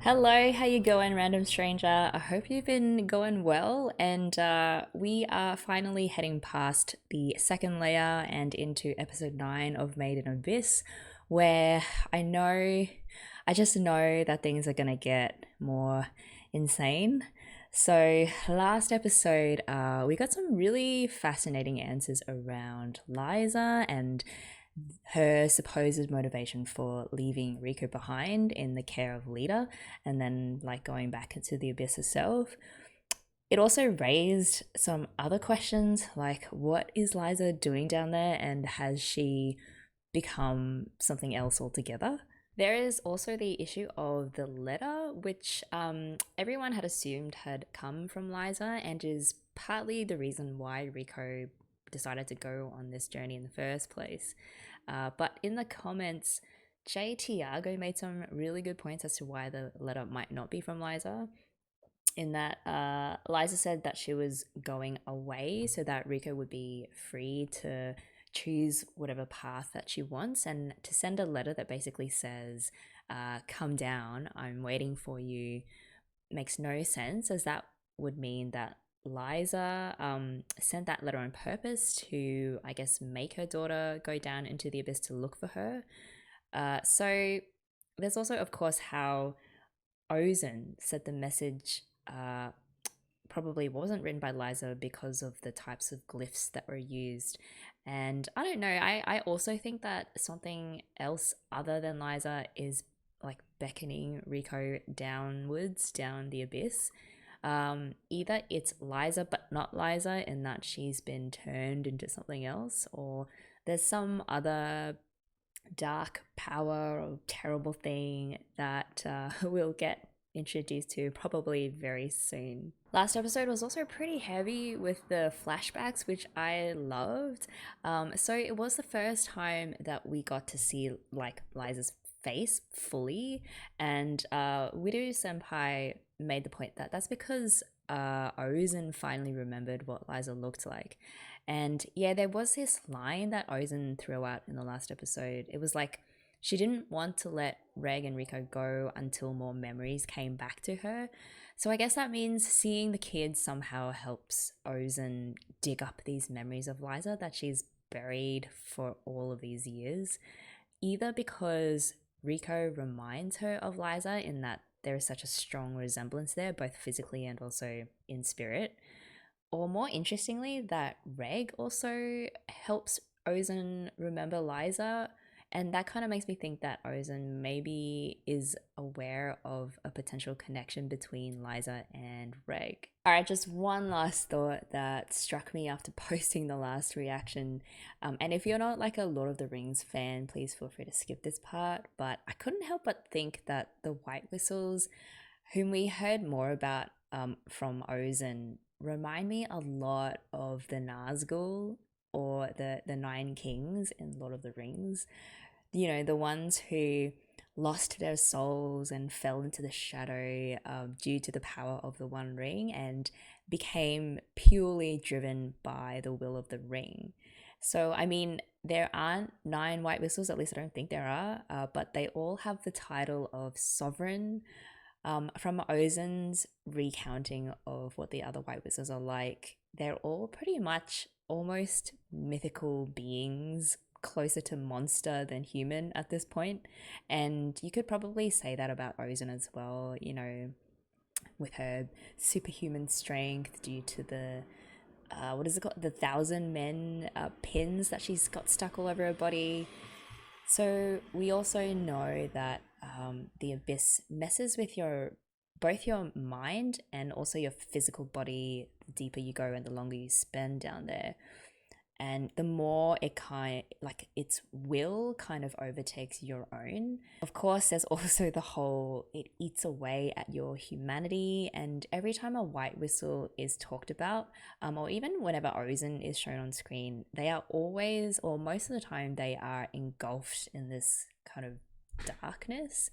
Hello, how you going, random stranger? I hope you've been going well, and we are finally heading past the second layer and into episode 9 of Made in Abyss, where I just know that things are gonna get more insane. So, last episode, we got some really fascinating answers around Lyza and her supposed motivation for leaving Riko behind in the care of Lita and then like going back into the abyss herself. It also raised some other questions like what is Lyza doing down there and has she become something else altogether? There is also the issue of the letter, which everyone had assumed had come from Lyza and is partly the reason why Riko decided to go on this journey in the first place. But in the comments, Jay Tiago made some really good points as to why the letter might not be from Lyza. In that, Lyza said that she was going away so that Riko would be free to choose whatever path that she wants, and to send a letter that basically says, come down, I'm waiting for you, makes no sense, as that would mean that Lyza sent that letter on purpose to, I guess, make her daughter go down into the abyss to look for her. So there's also, of course, how Ozen said the message probably wasn't written by Lyza because of the types of glyphs that were used. And I don't know, I also think that something else other than Lyza is like beckoning Riko downwards, down the abyss. Either it's Lyza but not Lyza in that she's been turned into something else, or there's some other dark power or terrible thing that we'll get introduced to probably very soon. Last episode was also pretty heavy with the flashbacks, which I loved. So it was the first time that we got to see like Liza's face fully, and Widow Senpai made the point that that's because Ozen finally remembered what Lyza looked like. And yeah, there was this line that Ozen threw out in the last episode. It was like she didn't want to let Reg and Riko go until more memories came back to her. So I guess that means seeing the kids somehow helps Ozen dig up these memories of Lyza that she's buried for all of these years. Either because Riko reminds her of Lyza in that there is such a strong resemblance there, both physically and also in spirit, or more interestingly, that Reg also helps Ozen remember Lyza. And that kind of makes me think that Ozen maybe is aware of a potential connection between Lyza and Reg. All right, just one last thought that struck me after posting the last reaction. And if you're not like a Lord of the Rings fan, please feel free to skip this part. But I couldn't help but think that the White Whistles, whom we heard more about from Ozen, remind me a lot of the Nazgul or the Nine Kings in Lord of the Rings. You know, the ones who lost their souls and fell into the shadow due to the power of the One Ring and became purely driven by the will of the ring. So, I mean, there aren't nine White Whistles, at least I don't think there are, but they all have the title of sovereign. From Ozen's recounting of what the other White Whistles are like, they're all pretty much almost mythical beings, closer to monster than human at this point. And you could probably say that about Ozen as well, you know, with her superhuman strength due to the what is it called? The thousand men pins that she's got stuck all over her body. So we also know that the abyss messes with your both your mind and also your physical body the deeper you go and the longer you spend down there. And the more it kind like its will kind of overtakes your own. Of course, there's also the whole it eats away at your humanity. And every time a white whistle is talked about, or even whenever Ozen is shown on screen, they are always, or most of the time, they are engulfed in this kind of darkness.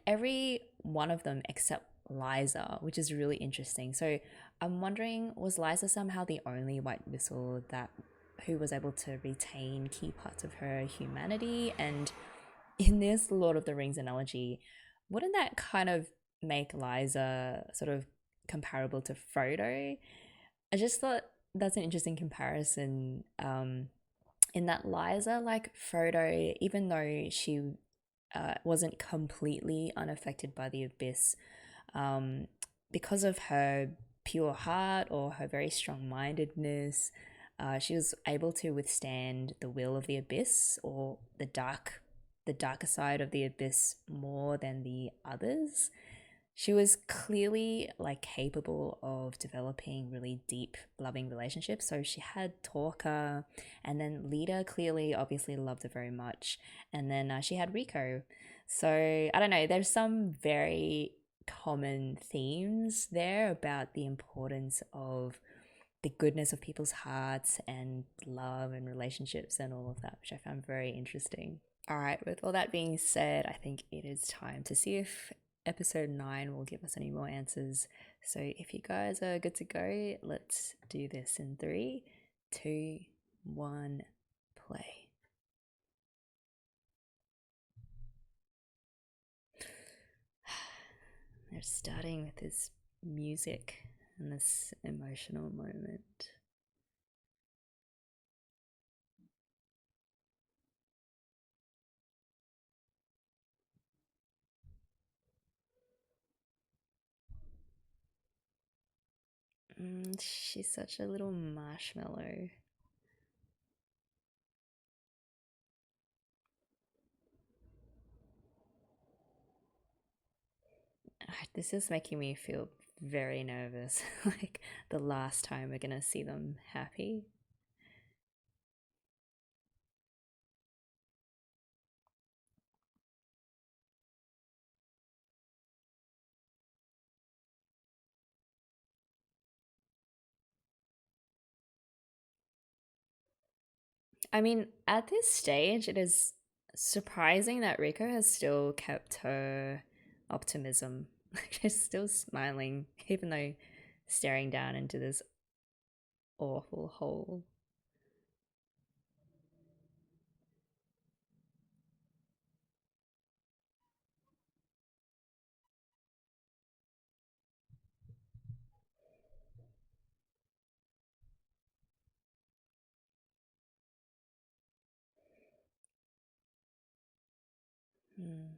Every one of them except Lyza, which is really interesting. So I'm wondering, was Lyza somehow the only white whistle that who was able to retain key parts of her humanity? And in this Lord of the Rings analogy, wouldn't that kind of make Lyza sort of comparable to Frodo? I just thought that's an interesting comparison. In that Lyza, like Frodo, even though she wasn't completely unaffected by the abyss, um, because of her pure heart or her very strong mindedness, she was able to withstand the will of the abyss or the darker side of the abyss more than the others. She was clearly like capable of developing really deep loving relationships. So she had Talker, and then Lita clearly obviously loved her very much, and then she had Rico. So I don't know, there's some very common themes there about the importance of the goodness of people's hearts and love and relationships and all of that, which I found very interesting. All right, with all that being said, I think it is time to see if episode 9 will give us any more answers. So if you guys are good to go, let's do this in 3, 2, 1, play. They're starting with this music and this emotional moment. She's such a little marshmallow. This is making me feel very nervous. Like the last time we're gonna see them happy. I mean, at this stage, it is surprising that Riko has still kept her optimism. She's still smiling, even though staring down into this awful hole. Hmm.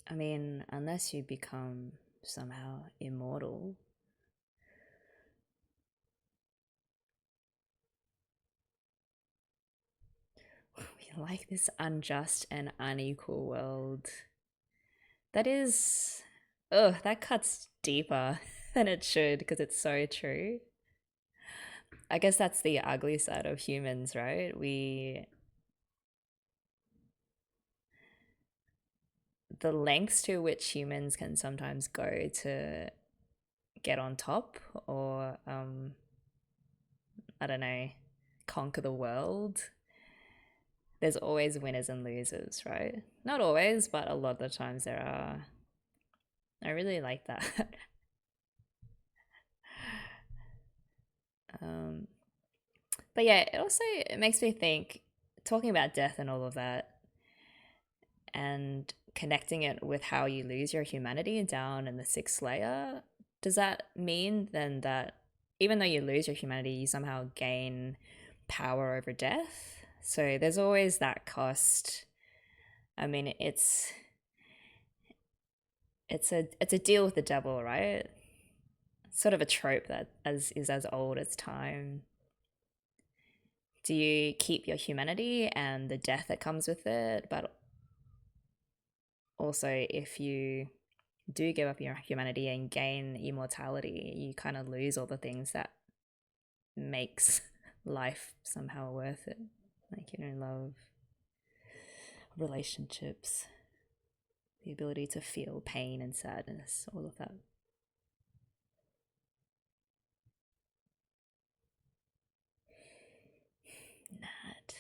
I mean, unless you become somehow immortal. We like this unjust and unequal world. That is. Ugh, that cuts deeper than it should because it's so true. I guess that's the ugly side of humans, right? The lengths to which humans can sometimes go to get on top or, I don't know, conquer the world. There's always winners and losers, right? Not always, but a lot of the times there are. I really like that. um, but yeah, it makes me think, talking about death and all of that, and connecting it with how you lose your humanity down in the sixth layer, does that mean then that even though you lose your humanity, you somehow gain power over death? So there's always that cost. I mean, it's a deal with the devil, right? It's sort of a trope that is as old as time. Do you keep your humanity and the death that comes with it, but also if you do give up your humanity and gain immortality, you kind of lose all the things that makes life somehow worth it. Like, love, relationships, the ability to feel pain and sadness, all of that. Nat.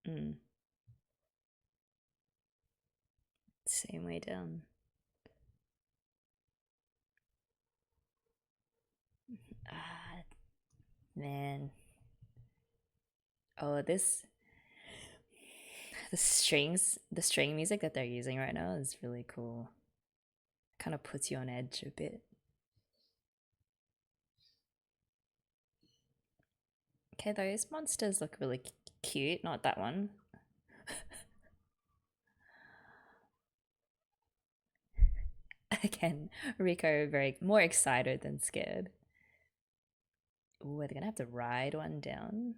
Mm. Same way down. Ah, man. Oh, the string music that they're using right now is really cool. Kind of puts you on edge a bit. Okay, those monsters look really cute. Not that one. Again, Rico very more excited than scared. Ooh, are they gonna have to ride one down?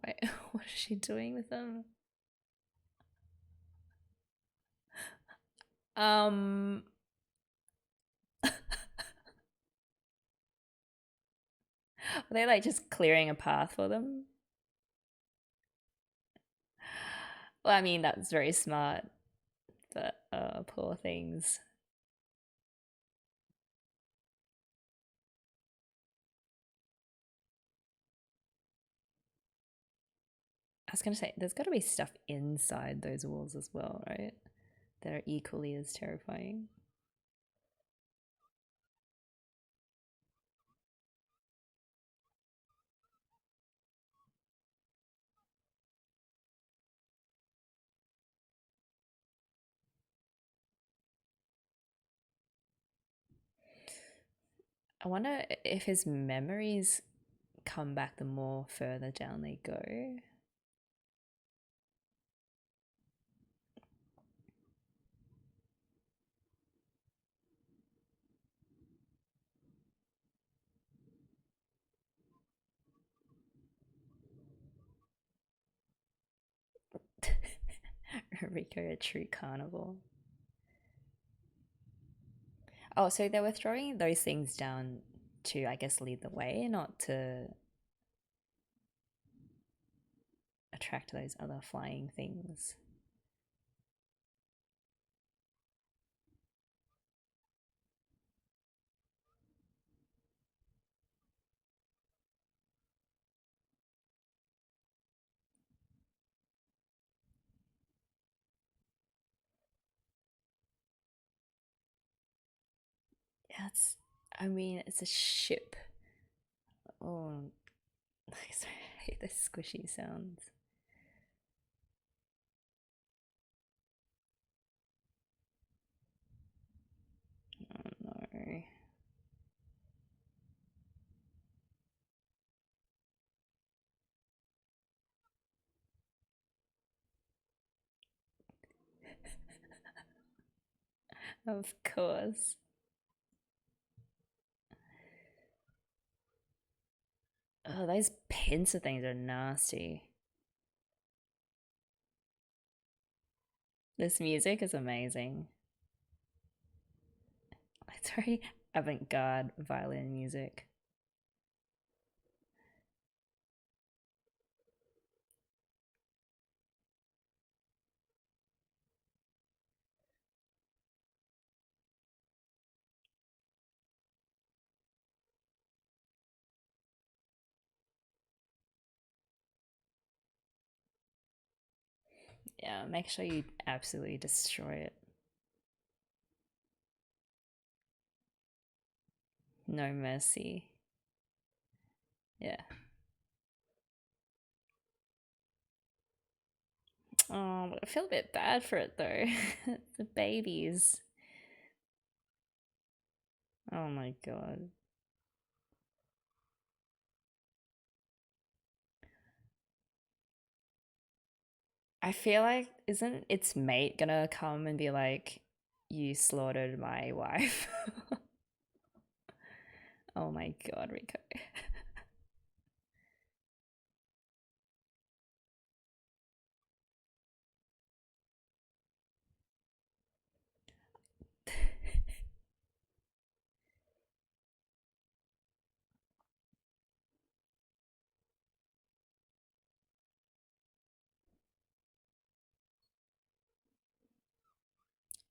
Wait, what is she doing with them? Um, are they like just clearing a path for them? Well, I mean, that's very smart, but poor things. I was gonna say, there's got to be stuff inside those walls as well, right? That are equally as terrifying. I wonder if his memories come back the more further down they go. Rico, a true carnivore. Oh, so they were throwing those things down to, I guess, lead the way, not to attract those other flying things. Yeah, I mean, it's a ship. Oh, sorry, I hate the squishy sounds. Oh no. Of course. Oh, those pincer things are nasty. This music is amazing. It's very avant garde violin music. Yeah, make sure you absolutely destroy it. No mercy. Yeah. Oh, but I feel a bit bad for it though. The babies. Oh my god. I feel like, isn't its mate gonna come and be like, you slaughtered my wife? Oh my god, Rico.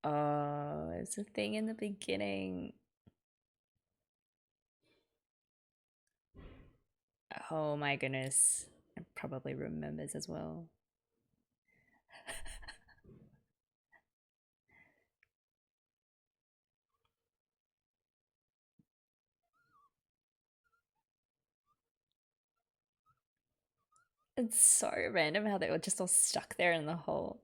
Oh, it's a thing in the beginning. Oh my goodness. It probably remembers as well. It's so random how they were just all stuck there in the hole.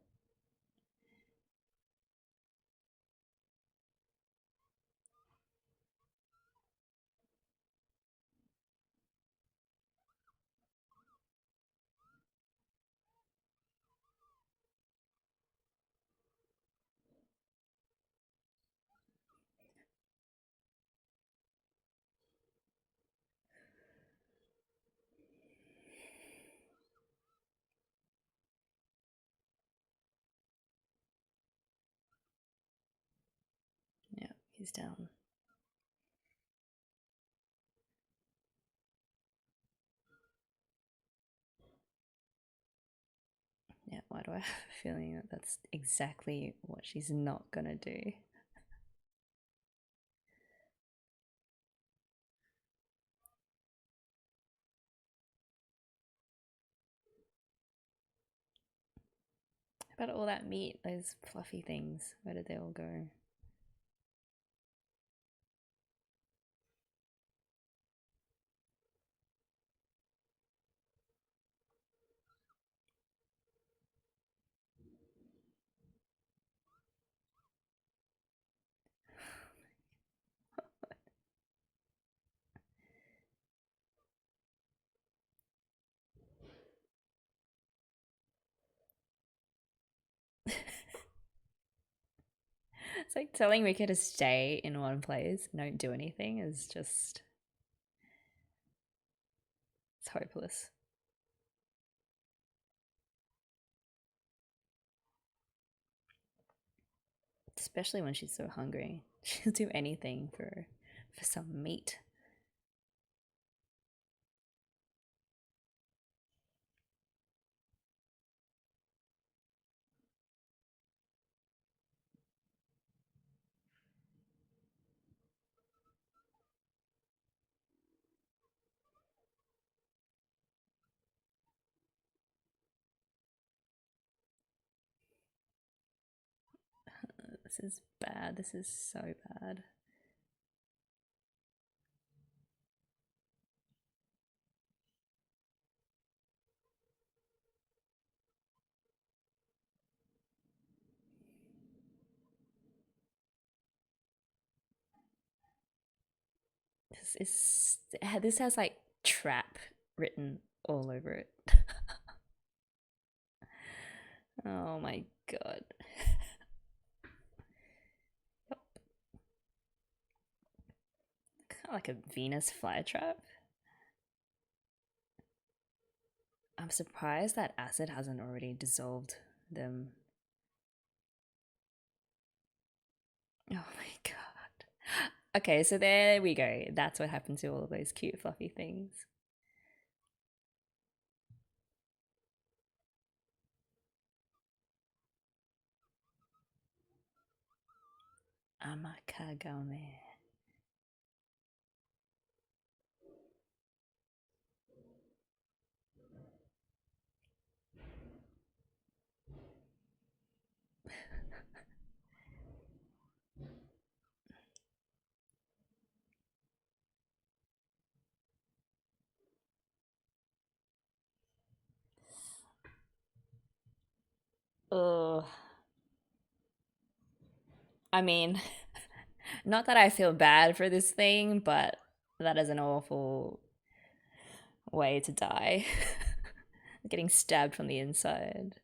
Yeah, he's down. Yeah, why do I have a feeling that that's exactly what she's not gonna do? How about all that meat, those fluffy things? Where did they all go? It's like telling Rika to stay in one place and don't do anything is just. It's hopeless. Especially when she's so hungry. She'll do anything for some meat. This is bad. This is so bad. This has like trap written all over it. Oh my god. Kind of like a Venus flytrap. I'm surprised that acid hasn't already dissolved them. Oh my god. Okay, so there we go. That's what happened to all of those cute fluffy things. Amakagame. Oh, I mean, not that I feel bad for this thing, but that is an awful way to die. Getting stabbed from the inside.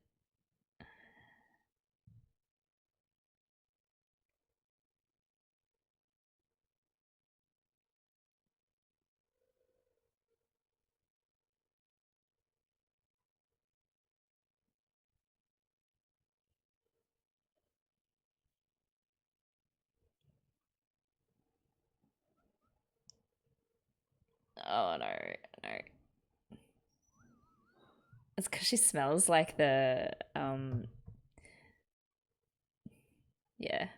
Oh no, no. It's because she smells like the yeah.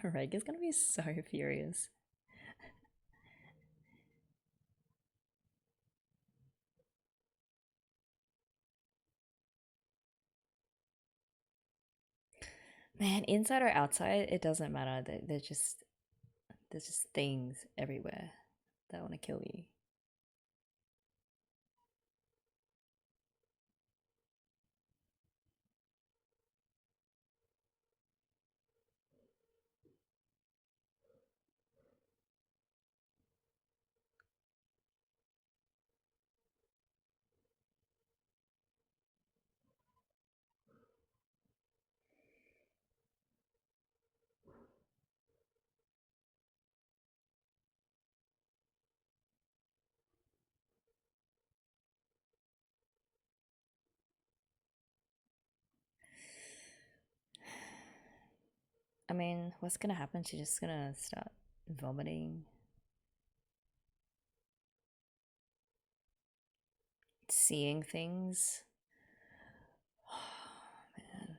Reg is gonna be so furious. Man, inside or outside, it doesn't matter. There's just things everywhere that want to kill you. I mean, what's gonna happen? She's just gonna start vomiting, seeing things. Oh, man.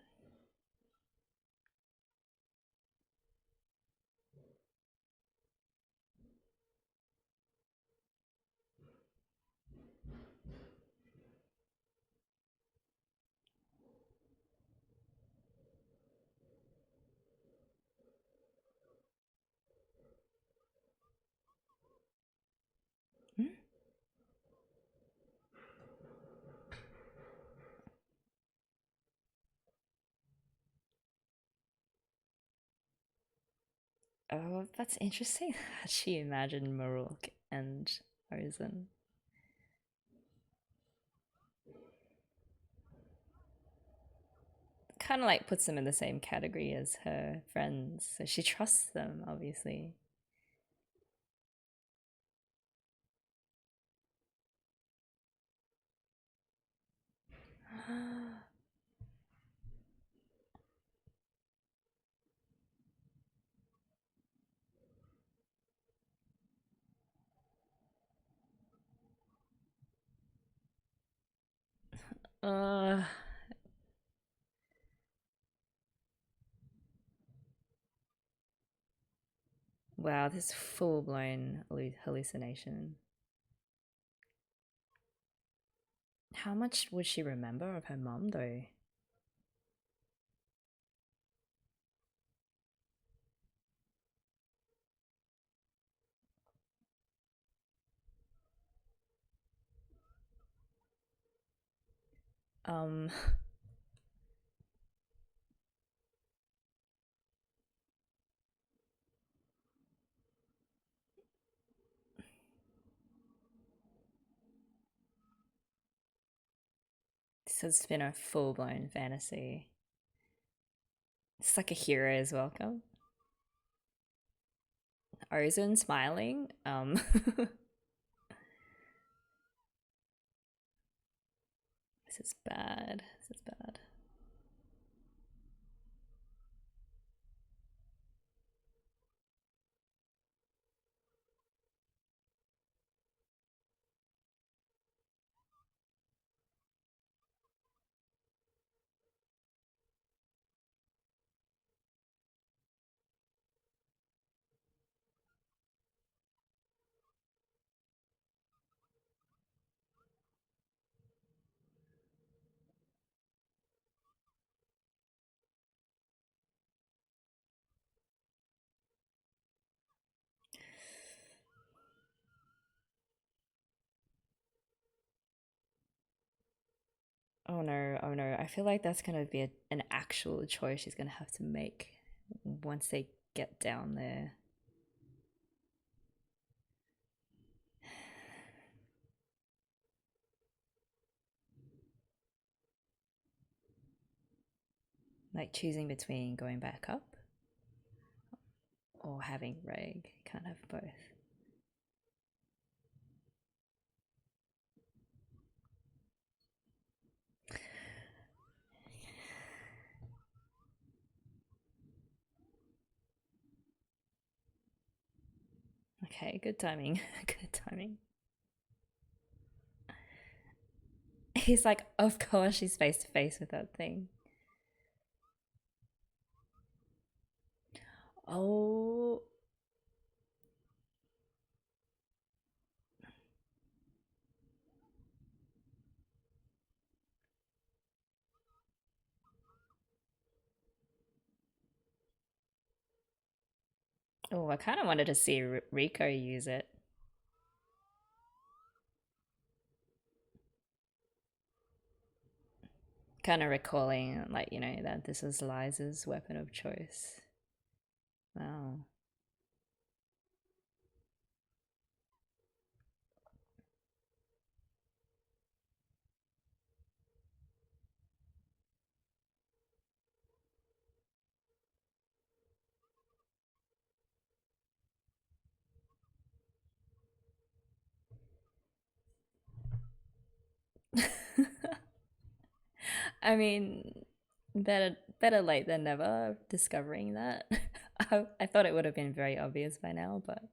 Hmm? Oh, that's interesting that she imagined Maruk and Ozen. Kind of like puts them in the same category as her friends, so she trusts them, obviously. uh, wow, this full blown hallucination. How much would she remember of her mum, though? Um, this has been a full blown fantasy. It's like a hero's welcome. Ozen smiling. This is bad. This is bad. Oh no, oh no. I feel like that's gonna be an actual choice she's gonna have to make once they get down there. Like choosing between going back up or having Reg. Can't have both. Okay, good timing. Good timing. He's like, of course she's face to face with that thing. Oh, oh, I kind of wanted to see Rico use it. Kind of recalling, like, that this is Lyza's weapon of choice. Wow. I mean, better late than never discovering that. I thought it would have been very obvious by now, but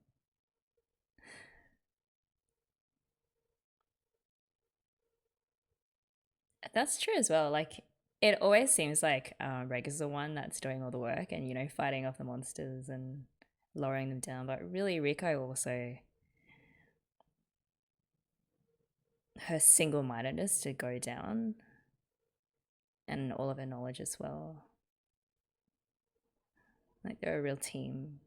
that's true as well. Like, it always seems like Reg is the one that's doing all the work and, fighting off the monsters and lowering them down. But really, Rico also, her single mindedness to go down and all of her knowledge as well. Like, they're a real team.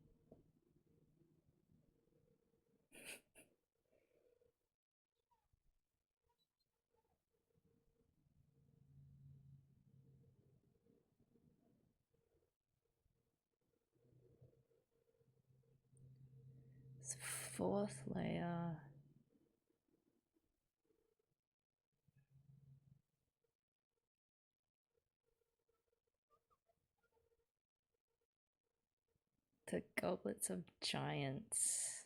Fourth layer. The Goblets of Giants.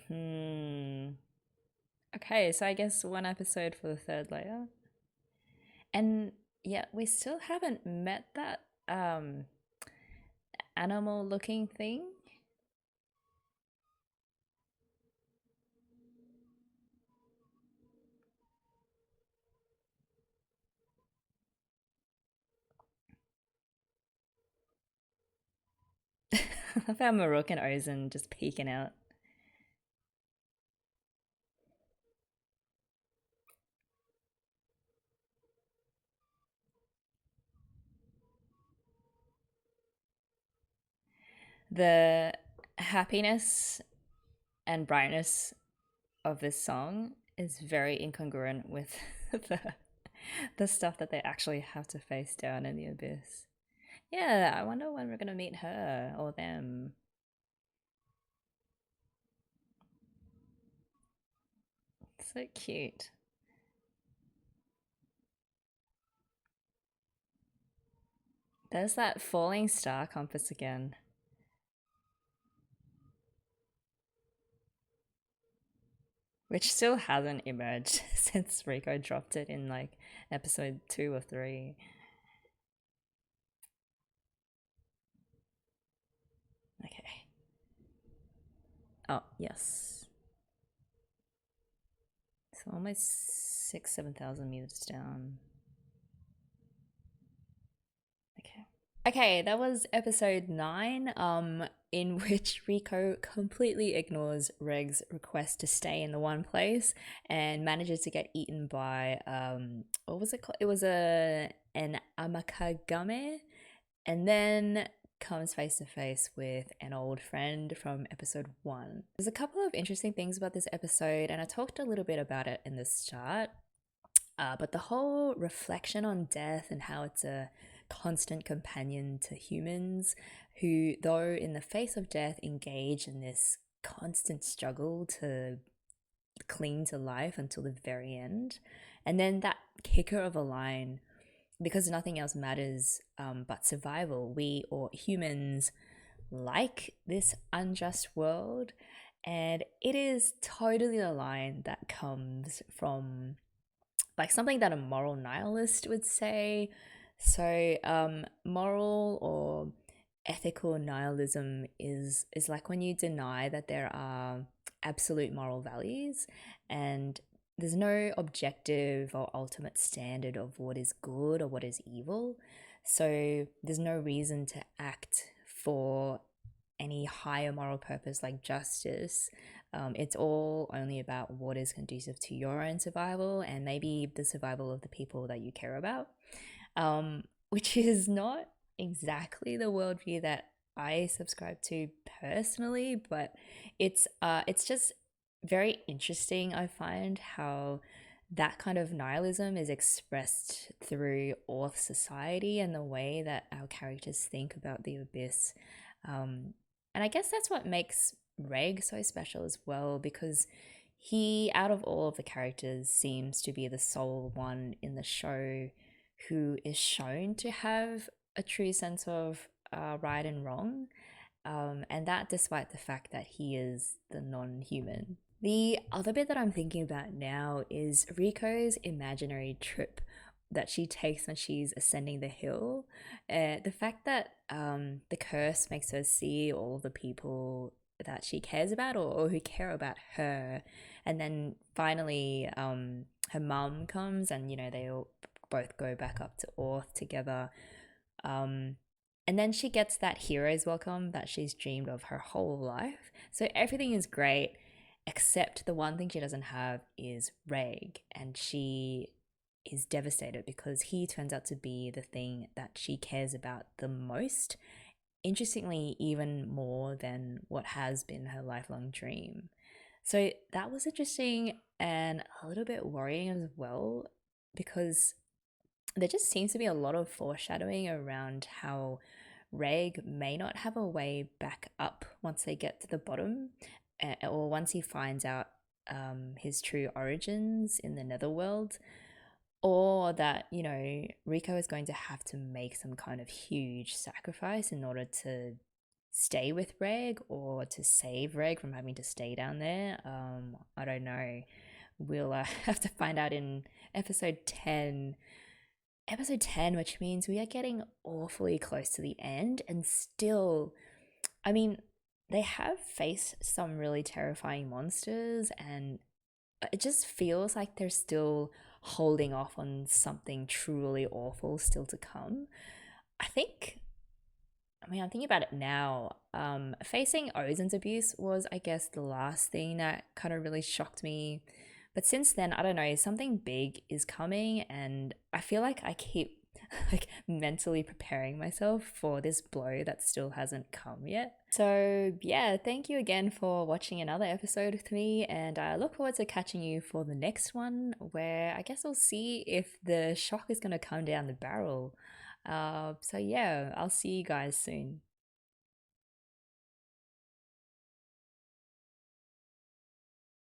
Hmm. Okay, so I guess one episode for the third layer. And yeah, we still haven't met that animal looking thing. I found Marok and Ozen just peeking out. The happiness and brightness of this song is very incongruent with the the stuff that they actually have to face down in the abyss. Yeah, I wonder when we're gonna meet her or them. So cute. There's that falling star compass again. Which still hasn't emerged since Rico dropped it in like episode 2 or 3. Okay. Oh, yes. So almost 7,000 meters down. Okay. Okay, that was episode 9, in which Rico completely ignores Reg's request to stay in the one place and manages to get eaten by what was it called? It was an amakagame, and then comes face to face with an old friend from episode 1. There's a couple of interesting things about this episode, and I talked a little bit about it in the start. But the whole reflection on death and how it's a constant companion to humans who, though in the face of death, engage in this constant struggle to cling to life until the very end. And then that kicker of a line, because nothing else matters but survival, we or humans like this unjust world. And it is totally a line that comes from like something that a moral nihilist would say. So, moral or ethical nihilism is like when you deny that there are absolute moral values, and there's no objective or ultimate standard of what is good or what is evil. So there's no reason to act for any higher moral purpose like justice. It's all only about what is conducive to your own survival and maybe the survival of the people that you care about, which is not exactly the worldview that I subscribe to personally, but it's just very interesting. I find how that kind of nihilism is expressed through Orth society and the way that our characters think about the abyss. And I guess that's what makes Reg so special as well, because he, out of all of the characters, seems to be the sole one in the show who is shown to have a true sense of right and wrong. And that despite the fact that he is the non human. The other bit that I'm thinking about now is Riko's imaginary trip that she takes when she's ascending the hill. The fact that the curse makes her see all the people that she cares about or who care about her. And then finally, her mum comes and, they all both go back up to Orth together. And then she gets that hero's welcome that she's dreamed of her whole life. So everything is great, except the one thing she doesn't have is Reg. And she is devastated because he turns out to be the thing that she cares about the most. Interestingly, even more than what has been her lifelong dream. So that was interesting and a little bit worrying as well, because there just seems to be a lot of foreshadowing around how Reg may not have a way back up once they get to the bottom, or once he finds out his true origins in the netherworld, or that, Riko is going to have to make some kind of huge sacrifice in order to stay with Reg or to save Reg from having to stay down there. I don't know. We'll have to find out in episode 10. Episode 10, which means we are getting awfully close to the end, and still, I mean, they have faced some really terrifying monsters, and it just feels like they're still holding off on something truly awful still to come. I'm thinking about it now. Facing Ozen's abuse was, I guess, the last thing that kind of really shocked me. But since then, I don't know, something big is coming, and I feel like I keep mentally preparing myself for this blow that still hasn't come yet. So yeah, thank you again for watching another episode with me, and I look forward to catching you for the next one, where I guess we'll see if the shock is going to come down the barrel. So yeah, I'll see you guys soon.